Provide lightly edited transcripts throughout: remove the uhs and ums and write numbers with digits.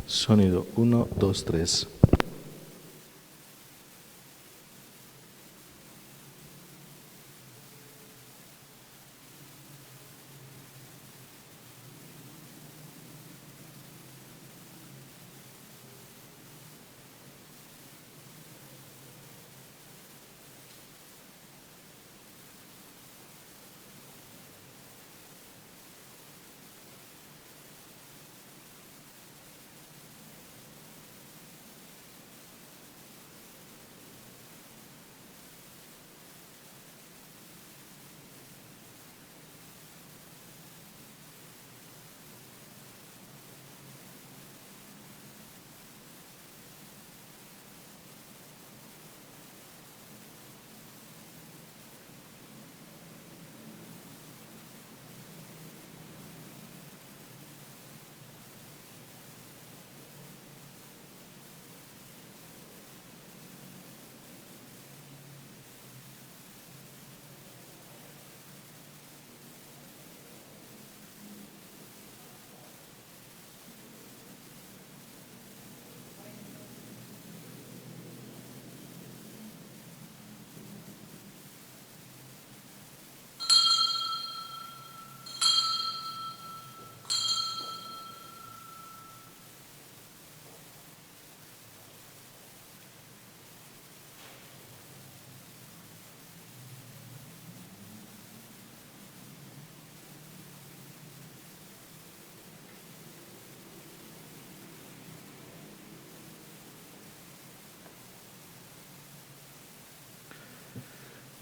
Sonido 1, 2, 3.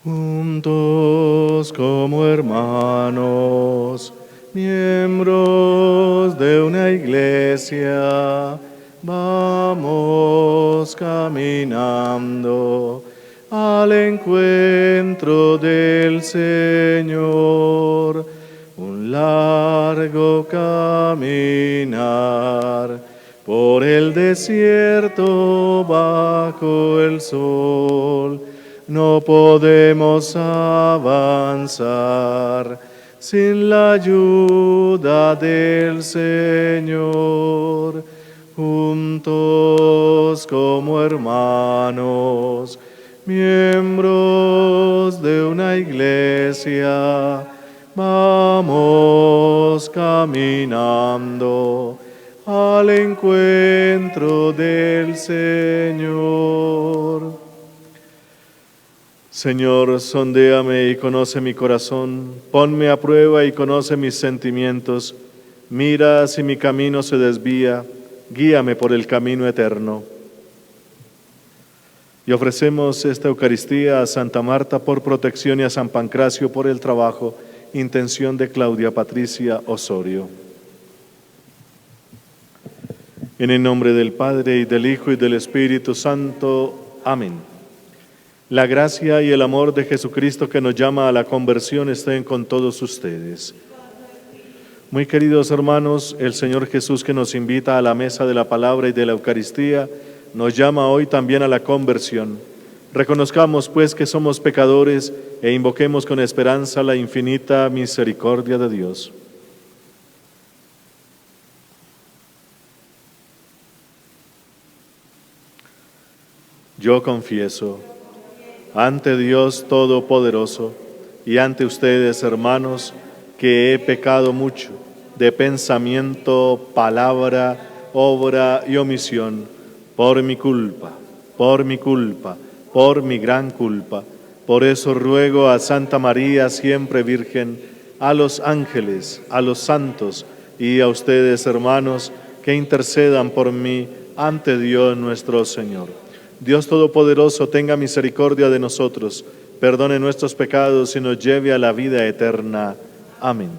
Juntos como hermanos, miembros de una iglesia, vamos caminando al encuentro del Señor. Un largo caminar por el desierto bajo el sol. No podemos avanzar sin la ayuda del Señor. Juntos como hermanos, miembros de una iglesia, vamos caminando al encuentro del Señor. Señor, sondéame y conoce mi corazón, ponme a prueba y conoce mis sentimientos. Mira si mi camino se desvía, guíame por el camino eterno. Y ofrecemos esta Eucaristía a Santa Marta por protección y a San Pancracio por el trabajo, intención de Claudia Patricia Osorio. En el nombre del Padre, y del Hijo, y del Espíritu Santo. Amén. La gracia y el amor de Jesucristo que nos llama a la conversión estén con todos ustedes. Muy queridos hermanos, el Señor Jesús, que nos invita a la mesa de la palabra y de la Eucaristía, nos llama hoy también a la conversión. Reconozcamos pues que somos pecadores e invoquemos con esperanza la infinita misericordia de Dios. Yo confieso ante Dios Todopoderoso y ante ustedes, hermanos, que he pecado mucho de pensamiento, palabra, obra y omisión, por mi culpa, por mi gran culpa. Por eso ruego a Santa María, siempre Virgen, a los ángeles, a los santos y a ustedes, hermanos, que intercedan por mí ante Dios nuestro Señor. Dios Todopoderoso, tenga misericordia de nosotros, perdone nuestros pecados y nos lleve a la vida eterna. Amén.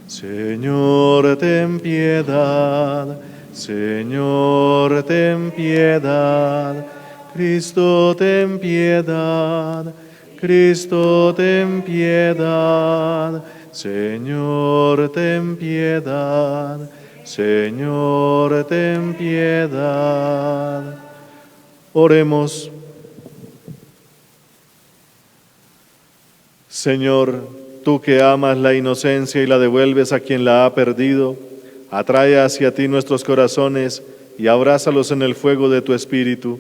Señor, ten piedad. Señor, ten piedad. Cristo, ten piedad. Cristo, ten piedad. Señor, ten piedad. Señor, ten piedad. Oremos. Señor, tú que amas la inocencia y la devuelves a quien la ha perdido, atrae hacia ti nuestros corazones y abrázalos en el fuego de tu Espíritu,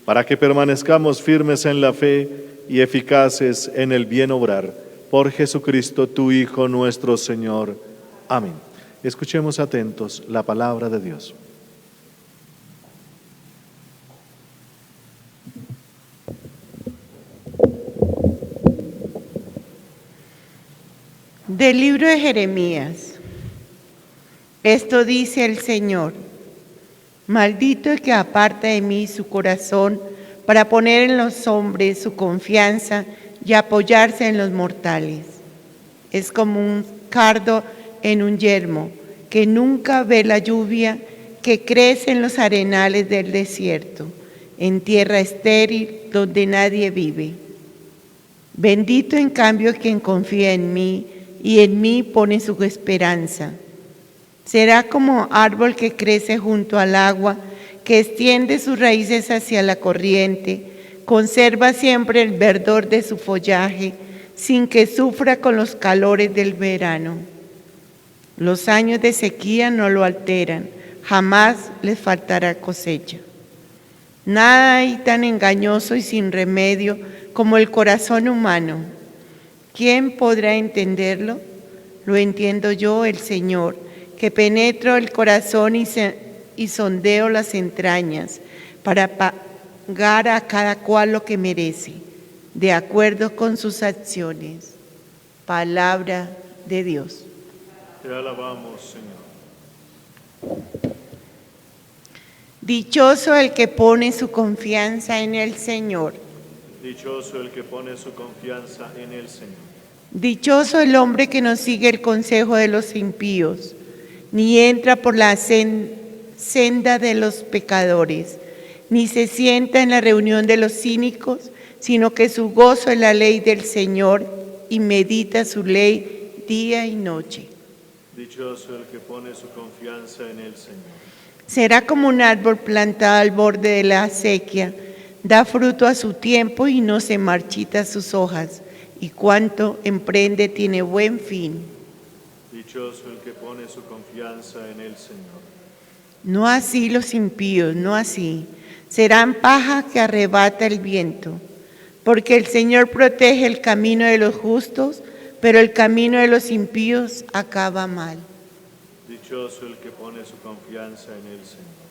para que permanezcamos firmes en la fe y eficaces en el bien obrar. Por Jesucristo, tu Hijo nuestro Señor. Amén. Escuchemos atentos la palabra de Dios. Del libro de Jeremías. Esto dice el Señor: maldito el que aparta de mí su corazón para poner en los hombres su confianza y apoyarse en los mortales. Es como un cardo en un yermo, que nunca ve la lluvia, que crece en los arenales del desierto, en tierra estéril donde nadie vive. Bendito en cambio quien confía en mí y en mí pone su esperanza. Será como árbol que crece junto al agua, que extiende sus raíces hacia la corriente, conserva siempre el verdor de su follaje, sin que sufra con los calores del verano. Los años de sequía no lo alteran, jamás les faltará cosecha. Nada hay tan engañoso y sin remedio como el corazón humano. ¿Quién podrá entenderlo? Lo entiendo yo, el Señor, que penetro el corazón y sondeo las entrañas para pagar a cada cual lo que merece, de acuerdo con sus acciones. Palabra de Dios. Te alabamos, Señor. Dichoso el que pone su confianza en el Señor. Dichoso el que pone su confianza en el Señor. Dichoso el hombre que no sigue el consejo de los impíos, ni entra por la senda de los pecadores, ni se sienta en la reunión de los cínicos, sino que su gozo es la ley del Señor y medita su ley día y noche. Dichoso el que pone su confianza en el Señor. Será como un árbol plantado al borde de la acequia, da fruto a su tiempo y no se marchita sus hojas, y cuanto emprende tiene buen fin. Dichoso el que pone su confianza en el Señor. No así los impíos, no así. Serán paja que arrebata el viento, porque el Señor protege el camino de los justos, pero el camino de los impíos acaba mal. Dichoso el que pone su confianza en el Señor.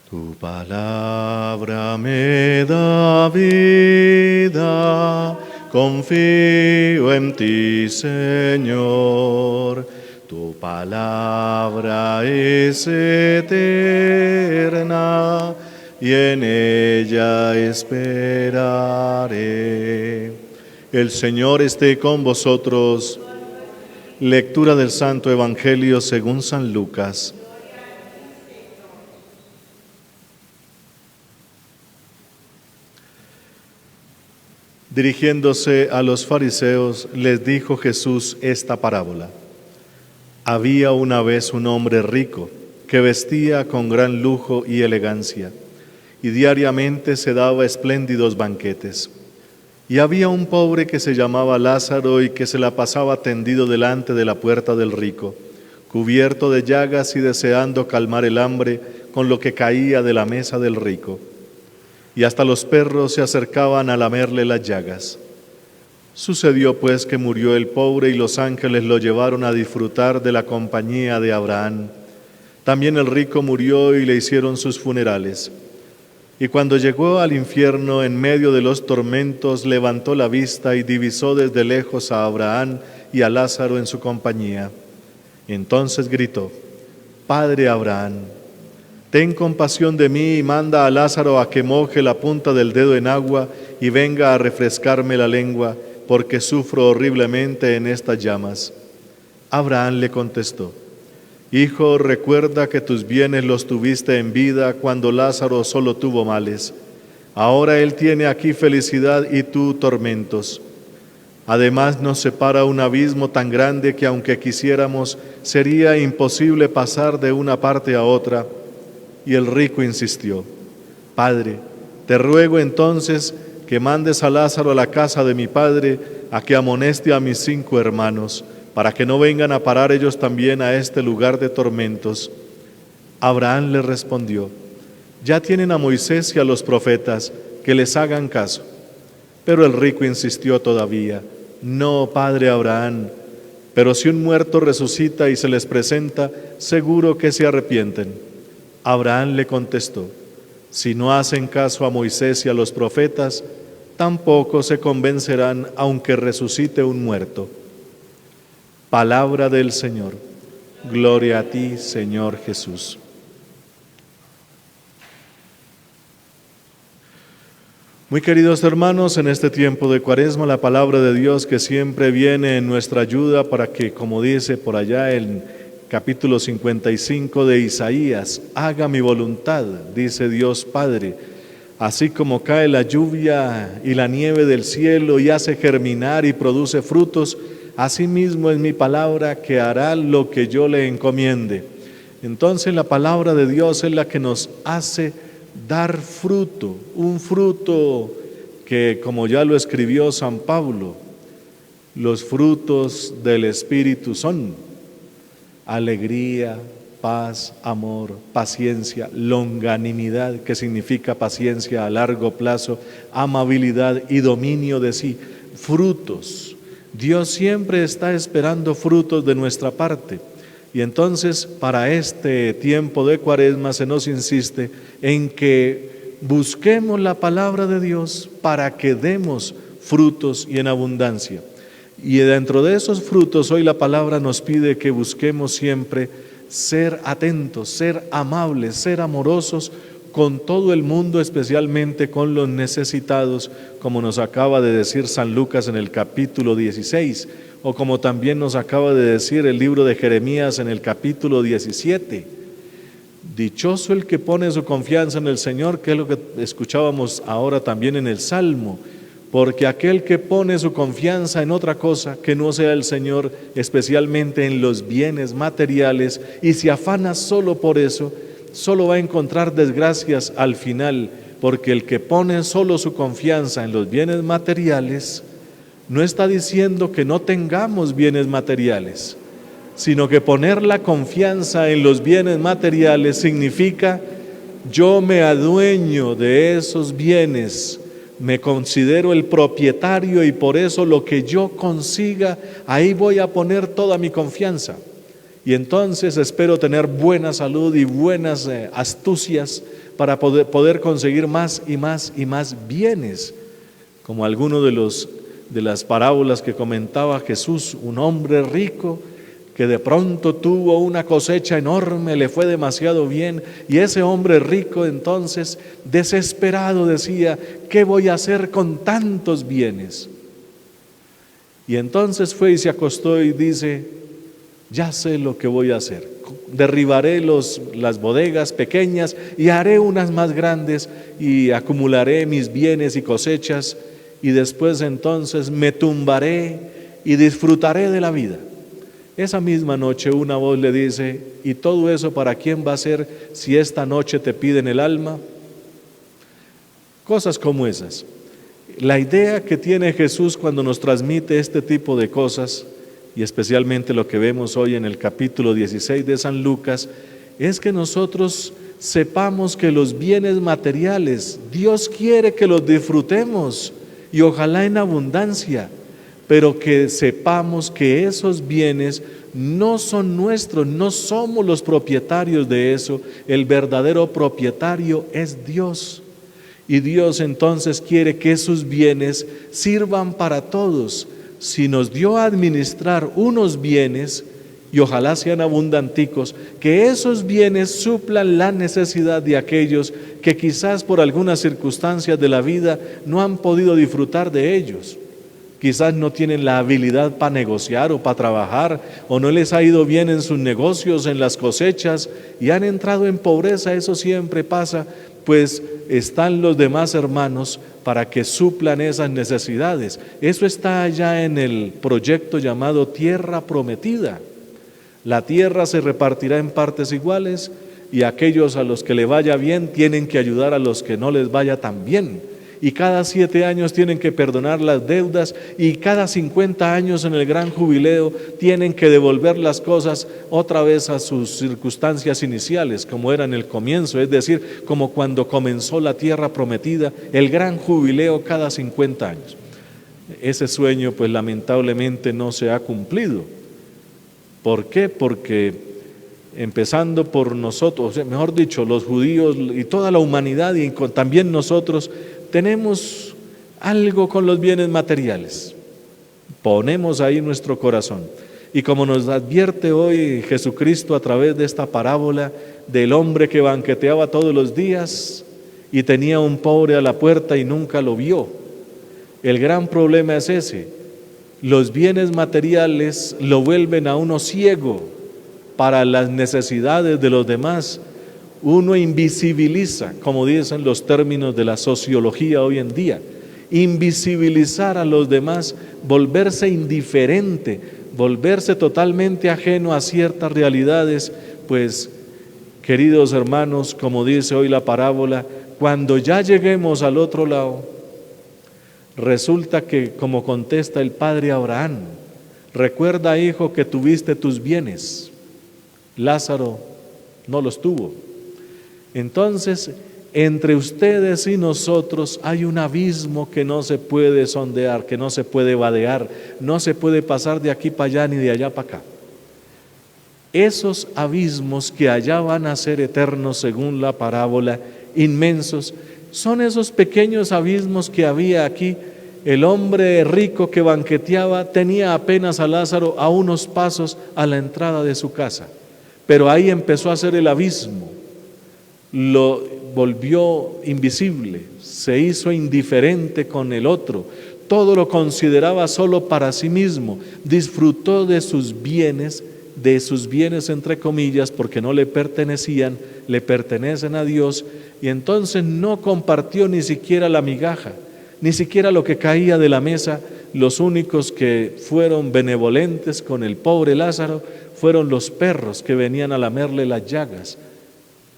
Tu palabra me da vida, confío en ti, Señor. Tu palabra es eterna y en ella esperaré. El Señor esté con vosotros. Lectura del Santo Evangelio según San Lucas. Dirigiéndose a los fariseos, les dijo Jesús esta parábola. Había una vez un hombre rico que vestía con gran lujo y elegancia, y diariamente se daba espléndidos banquetes. Y había un pobre que se llamaba Lázaro y que se la pasaba tendido delante de la puerta del rico, cubierto de llagas y deseando calmar el hambre con lo que caía de la mesa del rico. Y hasta los perros se acercaban a lamerle las llagas. Sucedió pues que murió el pobre y los ángeles lo llevaron a disfrutar de la compañía de Abraham. También el rico murió y le hicieron sus funerales. Y cuando llegó al infierno, en medio de los tormentos, levantó la vista y divisó desde lejos a Abraham y a Lázaro en su compañía. Entonces gritó: Padre Abraham, ten compasión de mí y manda a Lázaro a que moje la punta del dedo en agua y venga a refrescarme la lengua, porque sufro horriblemente en estas llamas. Abraham le contestó: Hijo, recuerda que tus bienes los tuviste en vida cuando Lázaro solo tuvo males. Ahora él tiene aquí felicidad y tú tormentos. Además nos separa un abismo tan grande que aunque quisiéramos, sería imposible pasar de una parte a otra. Y el rico insistió: Padre, te ruego entonces que mandes a Lázaro a la casa de mi padre, a que amoneste a mis 5 hermanos, para que no vengan a parar ellos también a este lugar de tormentos. Abraham le respondió: Ya tienen a Moisés y a los profetas, que les hagan caso. Pero el rico insistió todavía: No, padre Abraham, pero si un muerto resucita y se les presenta, seguro que se arrepienten. Abraham le contestó: Si no hacen caso a Moisés y a los profetas, tampoco se convencerán aunque resucite un muerto. Palabra del Señor. Gloria a ti, Señor Jesús. Muy queridos hermanos, en este tiempo de Cuaresma, la palabra de Dios que siempre viene en nuestra ayuda para que, como dice por allá en capítulo 55 de Isaías, haga mi voluntad, dice Dios Padre. Así como cae la lluvia y la nieve del cielo y hace germinar y produce frutos, asimismo es mi palabra que hará lo que yo le encomiende. Entonces la palabra de Dios es la que nos hace dar fruto, un fruto que, como ya lo escribió San Pablo, los frutos del Espíritu son alegría, paz, amor, paciencia, longanimidad, que significa paciencia a largo plazo, amabilidad y dominio de sí. Frutos. Dios siempre está esperando frutos de nuestra parte. Y entonces, para este tiempo de Cuaresma se nos insiste en que busquemos la palabra de Dios para que demos frutos y en abundancia. Y dentro de esos frutos, hoy la palabra nos pide que busquemos siempre ser atentos, ser amables, ser amorosos con todo el mundo, especialmente con los necesitados, como nos acaba de decir San Lucas en el capítulo 16, o como también nos acaba de decir el libro de Jeremías en el capítulo 17. Dichoso el que pone su confianza en el Señor, que es lo que escuchábamos ahora también en el Salmo, porque aquel que pone su confianza en otra cosa que no sea el Señor, especialmente en los bienes materiales, y se afana solo por eso, solo va a encontrar desgracias al final, porque el que pone solo su confianza en los bienes materiales, no está diciendo que no tengamos bienes materiales, sino que poner la confianza en los bienes materiales significa: yo me adueño de esos bienes, me considero el propietario y por eso lo que yo consiga, ahí voy a poner toda mi confianza. Y entonces espero tener buena salud y buenas astucias para poder conseguir más y más y más bienes. Como alguno de las parábolas que comentaba Jesús, un hombre rico que de pronto tuvo una cosecha enorme, le fue demasiado bien, y ese hombre rico entonces, desesperado, decía: ¿qué voy a hacer con tantos bienes? Y entonces fue y se acostó y dice: ya sé lo que voy a hacer, derribaré las bodegas pequeñas y haré unas más grandes y acumularé mis bienes y cosechas, y después entonces me tumbaré y disfrutaré de la vida. Esa misma noche una voz le dice: ¿y todo eso para quién va a ser si esta noche te piden el alma? Cosas como esas. La idea que tiene Jesús cuando nos transmite este tipo de cosas, y especialmente lo que vemos hoy en el capítulo 16 de San Lucas, es que nosotros sepamos que los bienes materiales, Dios quiere que los disfrutemos, y ojalá en abundancia, pero que sepamos que esos bienes no son nuestros, no somos los propietarios de eso, el verdadero propietario es Dios. Y Dios entonces quiere que esos bienes sirvan para todos. Si nos dio a administrar unos bienes, y ojalá sean abundanticos, que esos bienes suplan la necesidad de aquellos que quizás por algunas circunstancias de la vida no han podido disfrutar de ellos. Quizás no tienen la habilidad para negociar o para trabajar, o no les ha ido bien en sus negocios, en las cosechas, y han entrado en pobreza. Eso siempre pasa pues están los demás hermanos para que suplan esas necesidades. Eso está allá en el proyecto llamado Tierra Prometida. La tierra se repartirá en partes iguales y aquellos a los que le vaya bien tienen que ayudar a los que no les vaya tan bien. Y cada 7 años tienen que perdonar las deudas y cada 50 años en el gran jubileo tienen que devolver las cosas otra vez a sus circunstancias iniciales, como era en el comienzo, es decir, como cuando comenzó la tierra prometida, el gran jubileo cada 50 años. Ese sueño pues lamentablemente no se ha cumplido. ¿Por qué? Porque empezando por nosotros, o sea, mejor dicho, los judíos y toda la humanidad y también nosotros, tenemos algo con los bienes materiales. Ponemos ahí nuestro corazón. Y como nos advierte hoy Jesucristo a través de esta parábola del hombre que banqueteaba todos los días y tenía un pobre a la puerta y nunca lo vio. El gran problema es ese. Los bienes materiales lo vuelven a uno ciego para las necesidades de los demás. Uno invisibiliza, como dicen los términos de la sociología hoy en día, invisibilizar a los demás, volverse indiferente, volverse totalmente ajeno a ciertas realidades. Pues, queridos hermanos, como dice hoy la parábola, cuando ya lleguemos al otro lado, resulta que, como contesta el padre Abraham, recuerda, hijo, que tuviste tus bienes, Lázaro no los tuvo. Entonces, entre ustedes y nosotros hay un abismo que no se puede sondear, que no se puede vadear, no se puede pasar de aquí para allá ni de allá para acá. Esos abismos que allá van a ser eternos según la parábola, inmensos, son esos pequeños abismos que había aquí. El hombre rico que banqueteaba tenía apenas a Lázaro a unos pasos a la entrada de su casa, pero ahí empezó a ser el abismo. Lo volvió invisible, se hizo indiferente con el otro, todo lo consideraba solo para sí mismo, disfrutó de sus bienes entre comillas, porque no le pertenecían, le pertenecen a Dios, y entonces no compartió ni siquiera la migaja, ni siquiera lo que caía de la mesa. Los únicos que fueron benevolentes con el pobre Lázaro fueron los perros que venían a lamerle las llagas.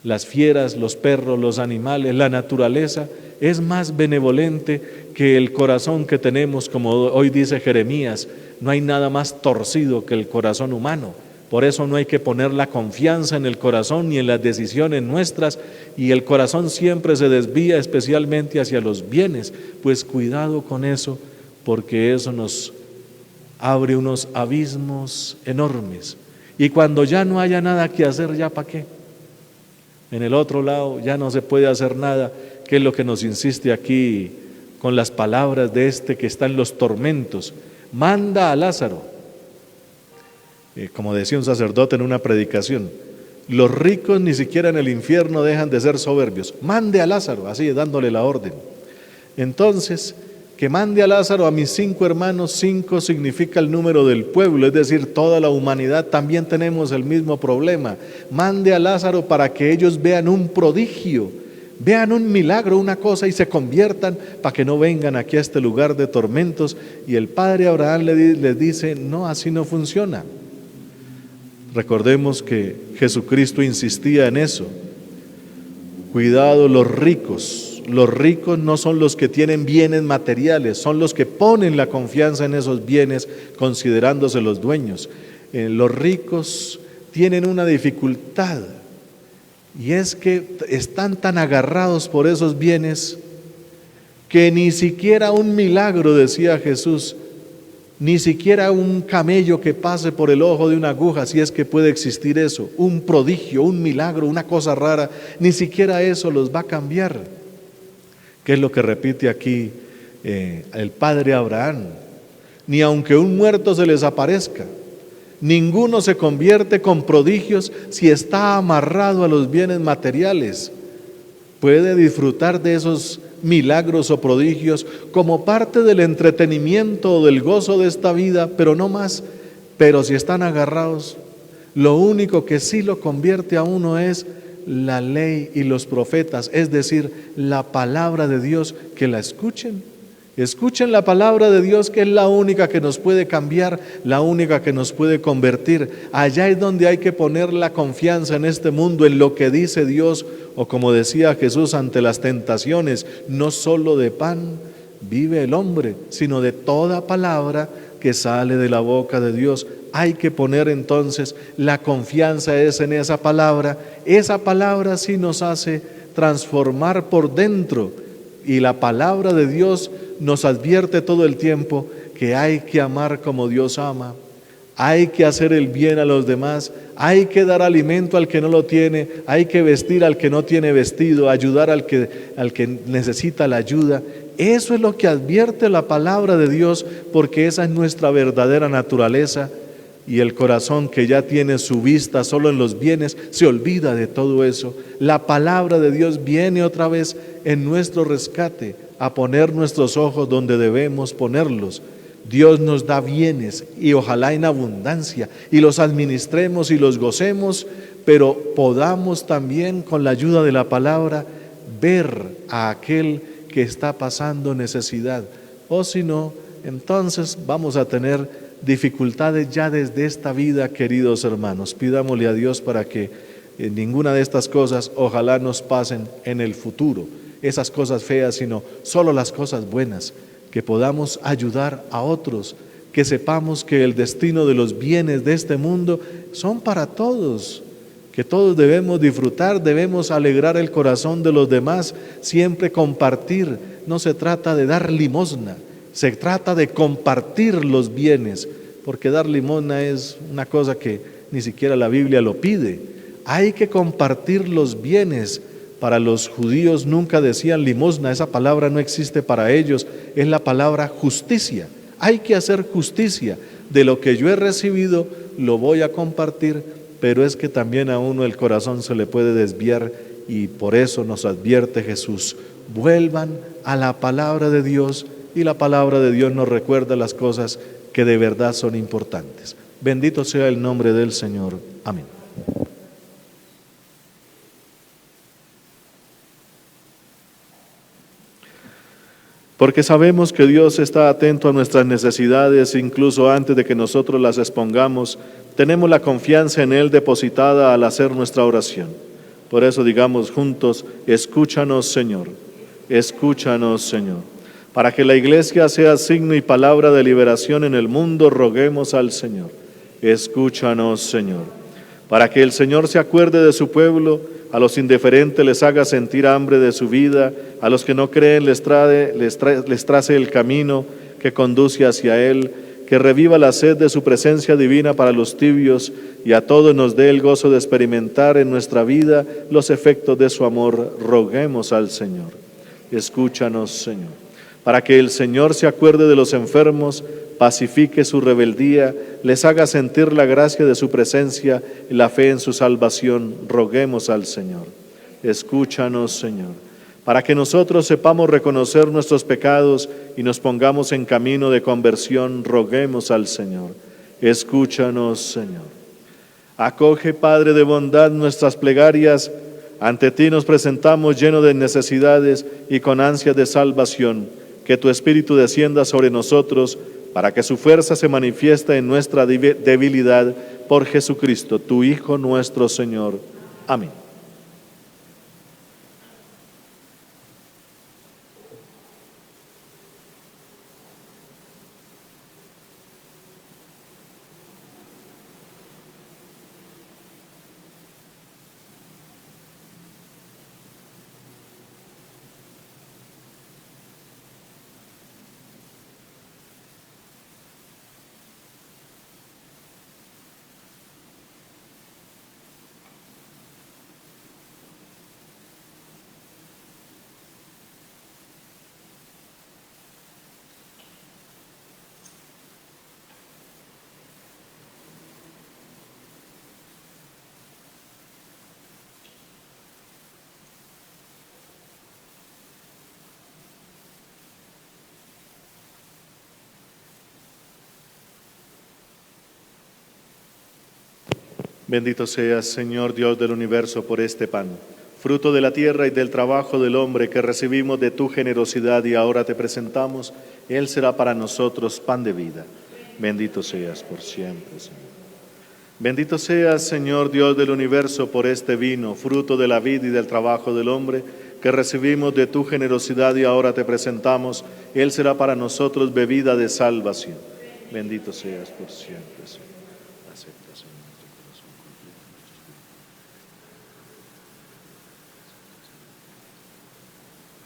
Las fieras, los perros, los animales, la naturaleza es más benevolente que el corazón que tenemos, como hoy dice Jeremías. No hay nada más torcido que el corazón humano. Por eso no hay que poner la confianza en el corazón ni en las decisiones nuestras, y el corazón siempre se desvía especialmente hacia los bienes. Pues cuidado con eso, porque eso nos abre unos abismos enormes. Y cuando ya no haya nada que hacer, ¿ya para qué? En el otro lado ya no se puede hacer nada, que es lo que nos insiste aquí con las palabras de este que está en los tormentos. Manda a Lázaro. Como decía un sacerdote en una predicación, los ricos ni siquiera en el infierno dejan de ser soberbios. Mande a Lázaro, así dándole la orden. Entonces, que mande a Lázaro a mis 5 hermanos. 5 significa el número del pueblo, es decir, toda la humanidad también tenemos el mismo problema. Mande a Lázaro para que ellos vean un prodigio, vean un milagro, una cosa, y se conviertan, para que no vengan aquí a este lugar de tormentos. Y el padre Abraham les dice, no, así no funciona. Recordemos que Jesucristo insistía en eso. Cuidado, los ricos no son los que tienen bienes materiales, son los que ponen la confianza en esos bienes considerándose los dueños. Los ricos tienen una dificultad, y es que están tan agarrados por esos bienes que ni siquiera un milagro, decía Jesús, ni siquiera un camello que pase por el ojo de una aguja, si es que puede existir eso, un prodigio, un milagro, una cosa rara, ni siquiera eso los va a cambiar. ¿Qué es lo que repite aquí el padre Abraham? Ni aunque un muerto se les aparezca, ninguno se convierte con prodigios si está amarrado a los bienes materiales. Puede disfrutar de esos milagros o prodigios como parte del entretenimiento o del gozo de esta vida, pero no más. Pero si están agarrados, lo único que sí lo convierte a uno es la ley y los profetas, es decir, la palabra de Dios, que la escuchen. Escuchen la palabra de Dios, que es la única que nos puede cambiar, la única que nos puede convertir. Allá es donde hay que poner la confianza en este mundo, en lo que dice Dios, o como decía Jesús ante las tentaciones, no solo de pan vive el hombre, sino de toda palabra que sale de la boca de Dios. Hay que poner entonces la confianza en esa palabra. Esa palabra sí nos hace transformar por dentro, y la palabra de Dios nos advierte todo el tiempo que hay que amar como Dios ama, hay que hacer el bien a los demás, hay que dar alimento al que no lo tiene, hay que vestir al que no tiene vestido, ayudar al que necesita la ayuda. Eso es lo que advierte la palabra de Dios, porque esa es nuestra verdadera naturaleza. Y el corazón, que ya tiene su vista solo en los bienes, se olvida de todo eso. La palabra de Dios viene otra vez en nuestro rescate, a poner nuestros ojos donde debemos ponerlos. Dios nos da bienes, y ojalá en abundancia, y los administremos y los gocemos, pero podamos también, con la ayuda de la palabra, ver a aquel que está pasando necesidad. O si no, entonces vamos a tener dificultades ya desde esta vida, queridos hermanos. Pidámosle a Dios para que ninguna de estas cosas ojalá nos pasen en el futuro, esas cosas feas, sino solo las cosas buenas, que podamos ayudar a otros, que sepamos que el destino de los bienes de este mundo son para todos, que todos debemos disfrutar, debemos alegrar el corazón de los demás, siempre compartir. No se trata de dar limosna, se trata de compartir los bienes, porque dar limosna es una cosa que ni siquiera la Biblia lo pide. Hay que compartir los bienes. Para los judíos nunca decían limosna, esa palabra no existe para ellos, es la palabra justicia. Hay que hacer justicia. De lo que yo he recibido lo voy a compartir, pero es que también a uno el corazón se le puede desviar, y por eso nos advierte Jesús: vuelvan a la palabra de Dios, y la palabra de Dios nos recuerda las cosas que de verdad son importantes. Bendito sea el nombre del Señor. Amén. Porque sabemos que Dios está atento a nuestras necesidades, incluso antes de que nosotros las expongamos, tenemos la confianza en Él depositada al hacer nuestra oración. Por eso digamos juntos: escúchanos, Señor, escúchanos, Señor. Para que la Iglesia sea signo y palabra de liberación en el mundo, roguemos al Señor: escúchanos, Señor. Para que el Señor se acuerde de su pueblo, a los indiferentes les haga sentir hambre de su vida, a los que no creen les trace el camino que conduce hacia Él, que reviva la sed de su presencia divina para los tibios, y a todos nos dé el gozo de experimentar en nuestra vida los efectos de su amor. Roguemos al Señor: escúchanos, Señor. Para que el Señor se acuerde de los enfermos, pacifique su rebeldía, les haga sentir la gracia de su presencia y la fe en su salvación. Roguemos al Señor: escúchanos, Señor. Para que nosotros sepamos reconocer nuestros pecados y nos pongamos en camino de conversión, roguemos al Señor: escúchanos, Señor. Acoge, Padre de bondad, nuestras plegarias. Ante ti nos presentamos llenos de necesidades y con ansias de salvación. Que tu Espíritu descienda sobre nosotros, para que su fuerza se manifieste en nuestra debilidad, por Jesucristo, tu Hijo nuestro Señor. Amén. Bendito seas, Señor Dios del universo, por este pan, fruto de la tierra y del trabajo del hombre que recibimos de tu generosidad y ahora te presentamos. Él será para nosotros pan de vida. Bendito seas por siempre, Señor. Bendito seas, Señor Dios del universo, por este vino, fruto de la vid y del trabajo del hombre, que recibimos de tu generosidad y ahora te presentamos. Él será para nosotros bebida de salvación. Bendito seas por siempre, Señor. Acepta, Señor, nuestro corazón completo, nuestros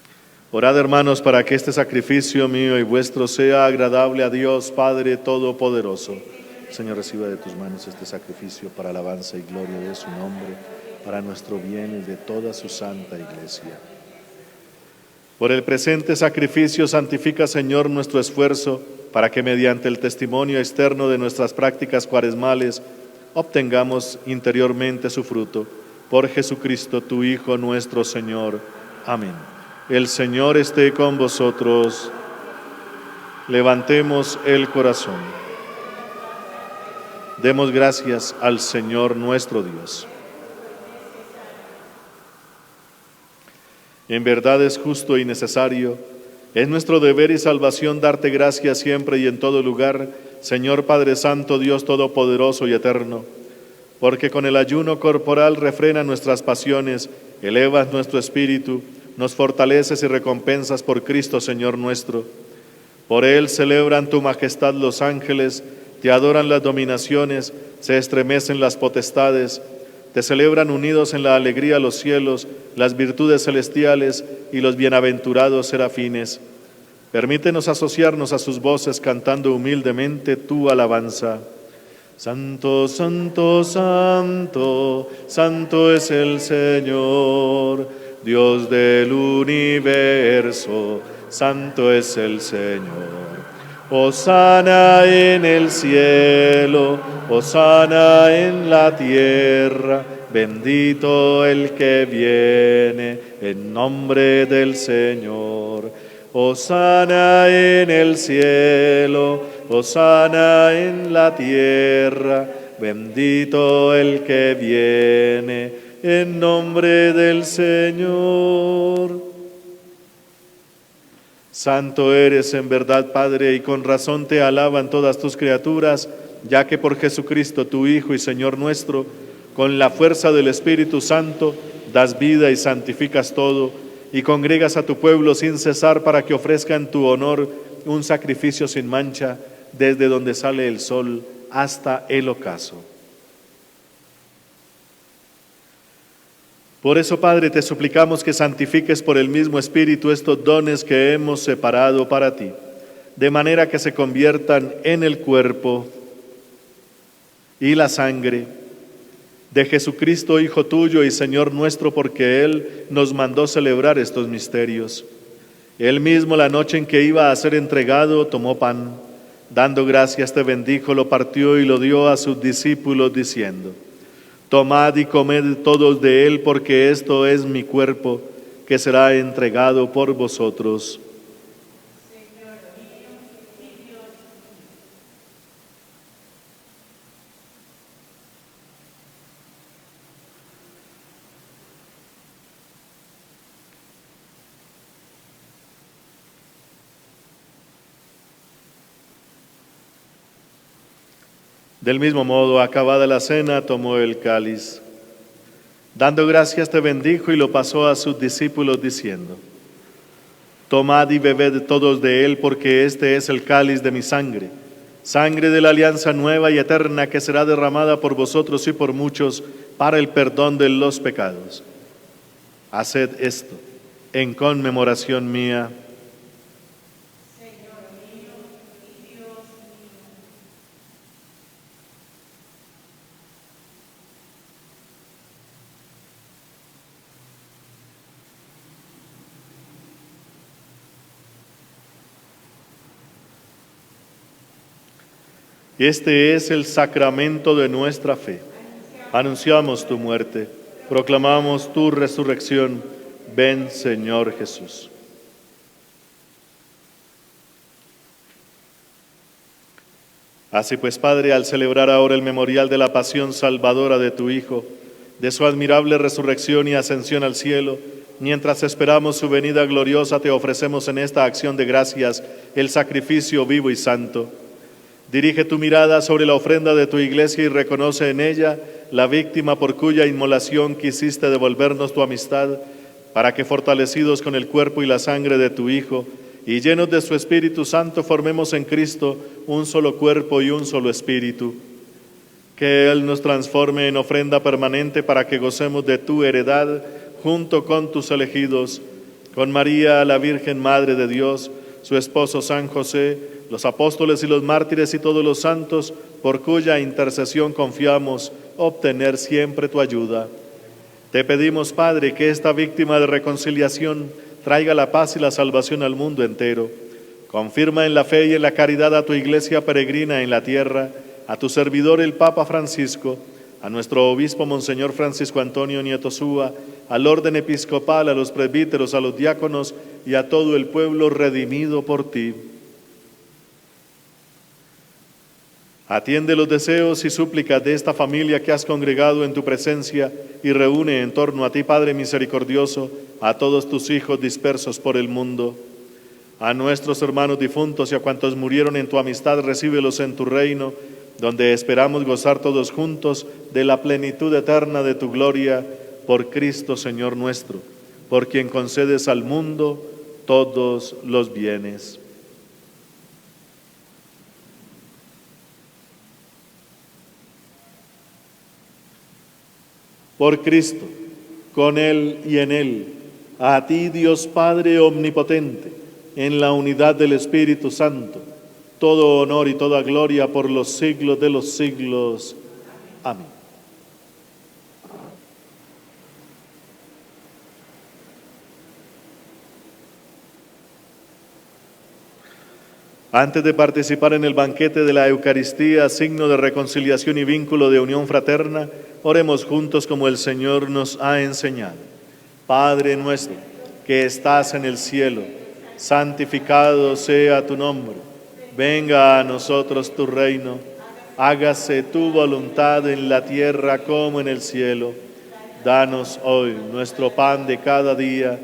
pecados. Orad, hermanos, para que este sacrificio mío y vuestro sea agradable a Dios Padre Todopoderoso. Señor, reciba de tus manos este sacrificio para alabanza y gloria de su nombre, para nuestro bien y de toda su santa Iglesia. Por el presente sacrificio santifica, Señor, nuestro esfuerzo, para que mediante el testimonio externo de nuestras prácticas cuaresmales obtengamos interiormente su fruto. Por Jesucristo, tu Hijo, nuestro Señor. Amén. El Señor esté con vosotros. Levantemos el corazón. Demos gracias al Señor nuestro Dios. En verdad es justo y necesario, es nuestro deber y salvación darte gracias siempre y en todo lugar, Señor Padre Santo, Dios Todopoderoso y Eterno, porque con el ayuno corporal refrenas nuestras pasiones, elevas nuestro espíritu, nos fortaleces y recompensas por Cristo Señor nuestro. Por Él celebran tu majestad los ángeles, te adoran las dominaciones, se estremecen las potestades, te celebran unidos en la alegría los cielos, las virtudes celestiales y los bienaventurados serafines. Permítenos asociarnos a sus voces cantando humildemente tu alabanza. Santo, santo, santo, santo es el Señor, Dios del universo, santo es el Señor. Hosana en el cielo, hosana en la tierra, bendito el que viene en nombre del Señor. Hosana en el cielo, hosana en la tierra, bendito el que viene en nombre del Señor. Santo eres en verdad, Padre, y con razón te alaban todas tus criaturas, ya que por Jesucristo, tu Hijo y Señor nuestro, con la fuerza del Espíritu Santo, das vida y santificas todo, y congregas a tu pueblo sin cesar para que ofrezca en tu honor un sacrificio sin mancha, desde donde sale el sol hasta el ocaso. Por eso, Padre, te suplicamos que santifiques por el mismo Espíritu estos dones que hemos separado para ti, de manera que se conviertan en el cuerpo y la sangre de Jesucristo, Hijo tuyo y Señor nuestro, porque Él nos mandó celebrar estos misterios. Él mismo, la noche en que iba a ser entregado, tomó pan, dando gracias te bendijo, lo partió y lo dio a sus discípulos, diciendo: Tomad y comed todos de él, porque esto es mi cuerpo, que será entregado por vosotros. Señor mío y Dios mío. Del mismo modo, acabada la cena, tomó el cáliz. Dando gracias te bendijo y lo pasó a sus discípulos diciendo: Tomad y bebed todos de él, porque este es el cáliz de mi sangre, sangre de la alianza nueva y eterna que será derramada por vosotros y por muchos para el perdón de los pecados. Haced esto en conmemoración mía. Este es el sacramento de nuestra fe. Anunciamos tu muerte, proclamamos tu resurrección. Ven, Señor Jesús. Así pues, Padre, al celebrar ahora el memorial de la pasión salvadora de tu Hijo, de su admirable resurrección y ascensión al cielo, mientras esperamos su venida gloriosa, te ofrecemos en esta acción de gracias el sacrificio vivo y santo. Dirige tu mirada sobre la ofrenda de tu iglesia y reconoce en ella la víctima por cuya inmolación quisiste devolvernos tu amistad, para que fortalecidos con el cuerpo y la sangre de tu Hijo, y llenos de su Espíritu Santo, formemos en Cristo un solo cuerpo y un solo espíritu. Que Él nos transforme en ofrenda permanente para que gocemos de tu heredad junto con tus elegidos, con María, la Virgen Madre de Dios, su esposo San José, los apóstoles y los mártires y todos los santos, por cuya intercesión confiamos obtener siempre tu ayuda. Te pedimos, Padre, que esta víctima de reconciliación traiga la paz y la salvación al mundo entero. Confirma en la fe y en la caridad a tu iglesia peregrina en la tierra, a tu servidor el Papa Francisco, a nuestro obispo Monseñor Francisco Antonio Nieto Súa, al orden episcopal, a los presbíteros, a los diáconos y a todo el pueblo redimido por ti. Atiende los deseos y súplicas de esta familia que has congregado en tu presencia y reúne en torno a ti, Padre misericordioso, a todos tus hijos dispersos por el mundo. A nuestros hermanos difuntos y a cuantos murieron en tu amistad, recíbelos en tu reino, donde esperamos gozar todos juntos de la plenitud eterna de tu gloria, por Cristo Señor nuestro, por quien concedes al mundo todos los bienes. Por Cristo, con Él y en Él, a ti, Dios Padre omnipotente, en la unidad del Espíritu Santo, todo honor y toda gloria por los siglos de los siglos. Amén. Antes de participar en el banquete de la Eucaristía, signo de reconciliación y vínculo de unión fraterna, oremos juntos como el Señor nos ha enseñado. Padre nuestro, que estás en el cielo, santificado sea tu nombre. Venga a nosotros tu reino. Hágase tu voluntad en la tierra como en el cielo. Danos hoy nuestro pan de cada día.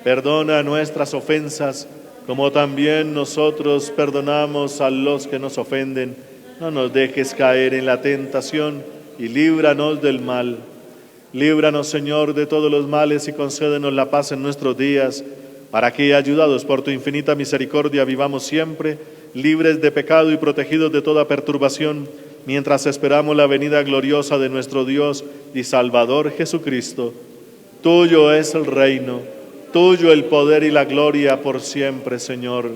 Perdona nuestras ofensas, como también nosotros perdonamos a los que nos ofenden. No nos dejes caer en la tentación y líbranos del mal. Líbranos, Señor, de todos los males y concédenos la paz en nuestros días, para que, ayudados por tu infinita misericordia, vivamos siempre libres de pecado y protegidos de toda perturbación, mientras esperamos la venida gloriosa de nuestro Dios y Salvador Jesucristo. Tuyo es el reino, tuyo el poder y la gloria por siempre, Señor.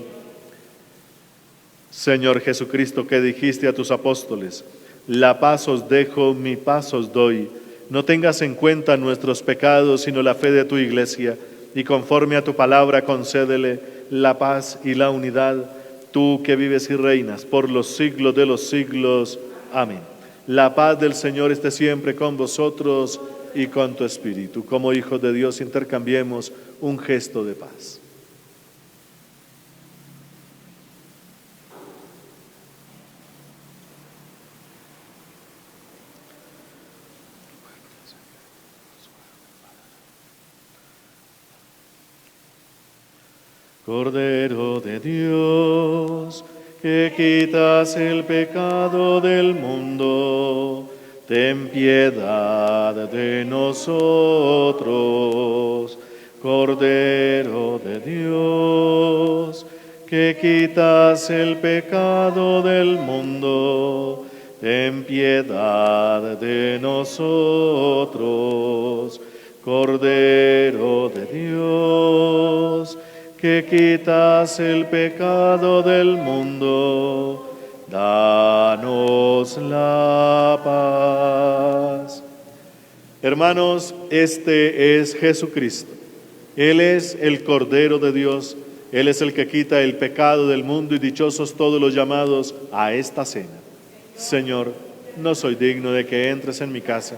Señor Jesucristo, que dijiste a tus apóstoles: la paz os dejo, mi paz os doy. No tengas en cuenta nuestros pecados, sino la fe de tu iglesia, y conforme a tu palabra concédele la paz y la unidad, tú que vives y reinas por los siglos de los siglos. Amén. La paz del Señor esté siempre con vosotros y con tu espíritu. Como hijos de Dios, intercambiemos un gesto de paz. Cordero de Dios, que quitas el pecado del mundo, ten piedad de nosotros. Cordero de Dios, que quitas el pecado del mundo, ten piedad de nosotros. Cordero de Dios, que quitas el pecado del mundo, danos la paz. Hermanos, este es Jesucristo. Él es el Cordero de Dios. Él es el que quita el pecado del mundo, y dichosos todos los llamados a esta cena. Señor, no soy digno de que entres en mi casa,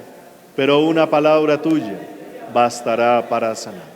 pero una palabra tuya bastará para sanar.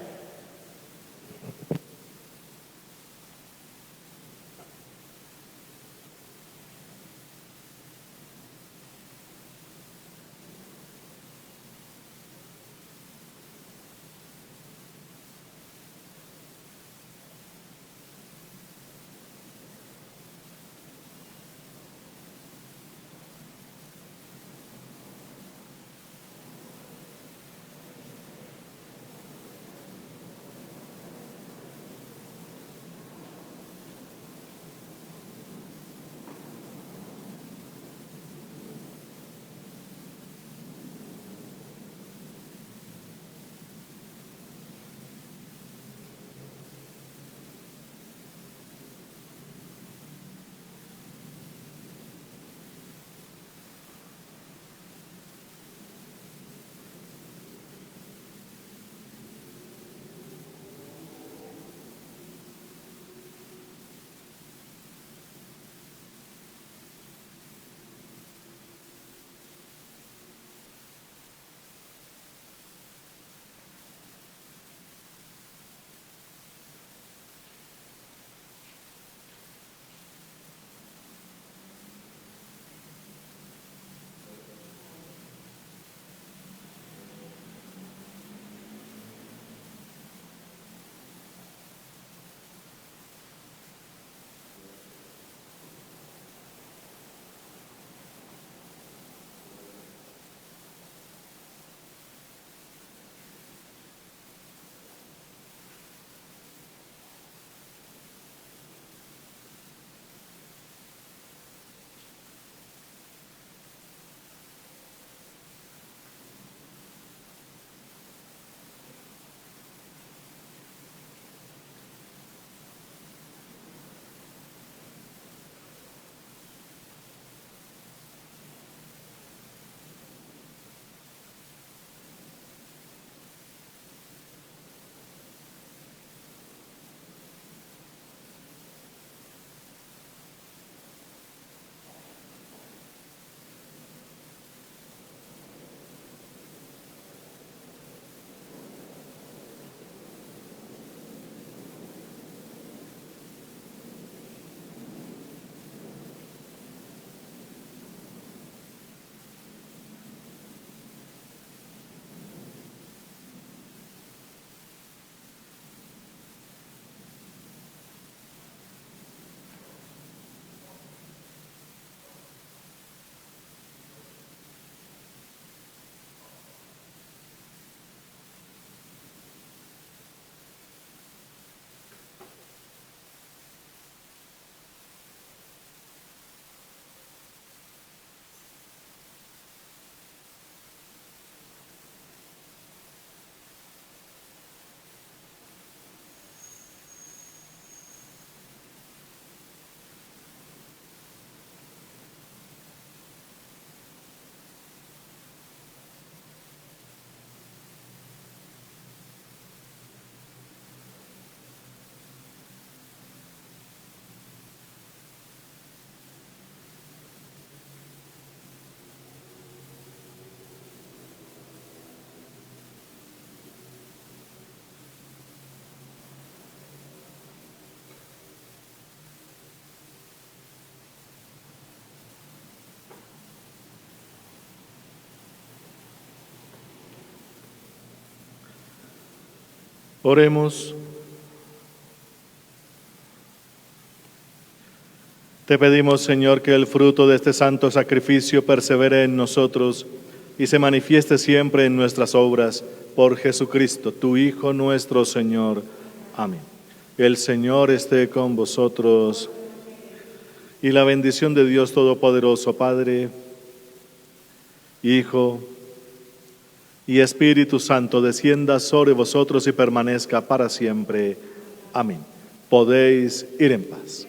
Oremos. Te pedimos, Señor, que el fruto de este santo sacrificio persevere en nosotros y se manifieste siempre en nuestras obras, por Jesucristo, tu Hijo nuestro Señor. Amén. El Señor esté con vosotros, y la bendición de Dios Todopoderoso, Padre, Hijo y Espíritu Santo, descienda sobre vosotros y permanezca para siempre. Amén. Podéis ir en paz.